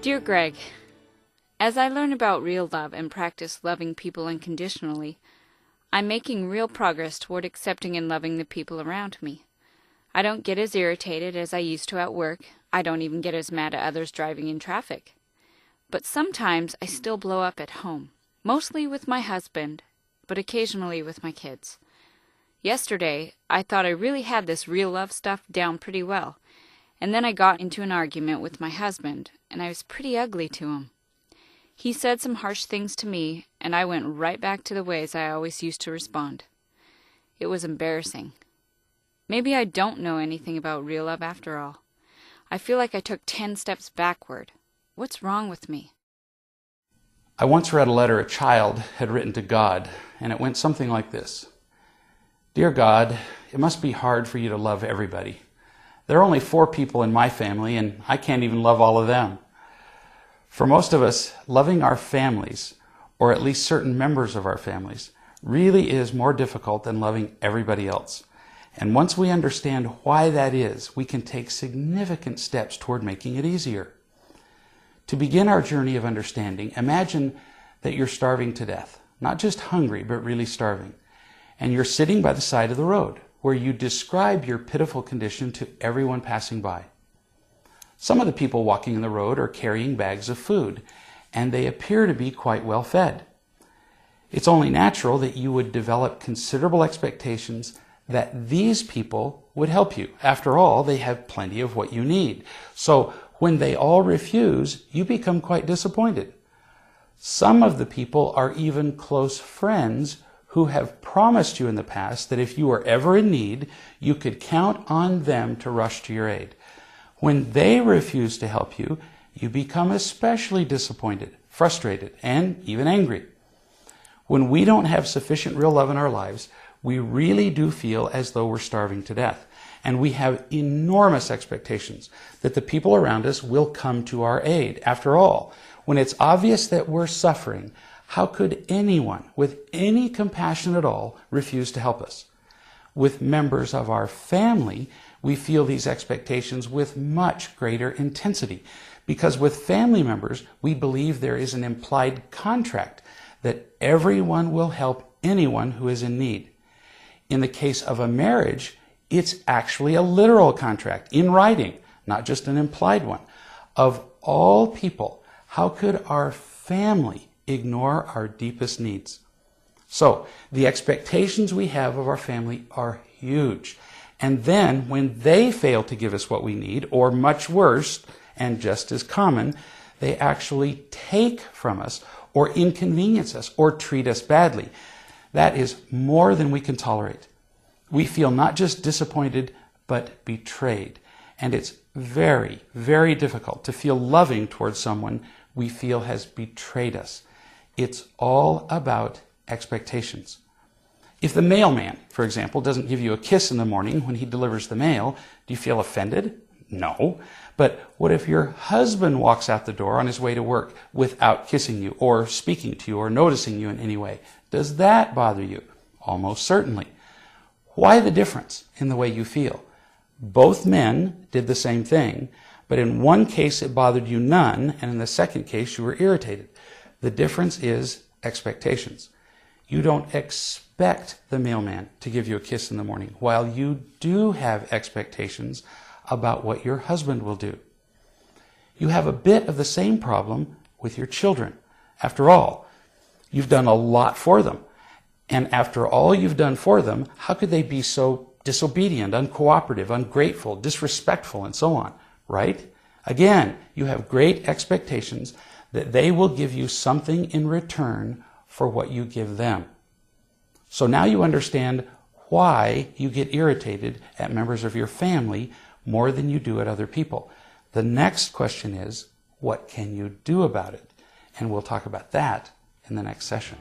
Dear Greg, as I learn about real love and practice loving people unconditionally, I'm making real progress toward accepting and loving the people around me. I don't get as irritated as I used to at work. I don't even get as mad at others driving in traffic. But sometimes I still blow up at home, mostly with my husband, but occasionally with my kids. Yesterday, I thought I really had this real love stuff down pretty well, and then I got into an argument with my husband, and I was pretty ugly to him. He said some harsh things to me, and I went right back to the ways I always used to respond. It was embarrassing. Maybe I don't know anything about real love after all. I feel like I took 10 steps backward. What's wrong with me? I once read a letter a child had written to God, and it went something like this. Dear God, it must be hard for you to love everybody. There are only 4 people in my family, and I can't even love all of them. For most of us, loving our families, or at least certain members of our families, really is more difficult than loving everybody else. And once we understand why that is, we can take significant steps toward making it easier. To begin our journey of understanding, imagine that you're starving to death. Not just hungry, but really starving. And you're sitting by the side of the road, where you describe your pitiful condition to everyone passing by. Some of the people walking in the road are carrying bags of food, and they appear to be quite well fed. It's only natural that you would develop considerable expectations that these people would help you. After all, they have plenty of what you need. So when they all refuse, you become quite disappointed. Some of the people are even close friends who have promised you in the past that if you were ever in need, you could count on them to rush to your aid. When they refuse to help you, you become especially disappointed, frustrated, and even angry. When we don't have sufficient real love in our lives, we really do feel as though we're starving to death. And we have enormous expectations that the people around us will come to our aid. After all, when it's obvious that we're suffering, how could anyone with any compassion at all refuse to help us? With members of our family, we feel these expectations with much greater intensity, because with family members, we believe there is an implied contract that everyone will help anyone who is in need. In the case of a marriage, it's actually a literal contract in writing, not just an implied one. Of all people, how could our family ignore our deepest needs? So, the expectations we have of our family are huge. And then, when they fail to give us what we need, or much worse, and just as common, they actually take from us, or inconvenience us, or treat us badly. That is more than we can tolerate. We feel not just disappointed, but betrayed. And it's very, very difficult to feel loving towards someone we feel has betrayed us. It's all about expectations. If the mailman, for example, doesn't give you a kiss in the morning when he delivers the mail, do you feel offended? No. But what if your husband walks out the door on his way to work without kissing you, or speaking to you, or noticing you in any way? Does that bother you? Almost certainly. Why the difference in the way you feel? Both men did the same thing, but in one case it bothered you none, and in the second case you were irritated. The difference is expectations. You don't expect the mailman to give you a kiss in the morning, while you do have expectations about what your husband will do. You have a bit of the same problem with your children. After all, you've done a lot for them. And after all you've done for them, how could they be so disobedient, uncooperative, ungrateful, disrespectful, and so on, right? Again, you have great expectations that they will give you something in return for what you give them. So now you understand why you get irritated at members of your family more than you do at other people. The next question is, what can you do about it? And we'll talk about that in the next session.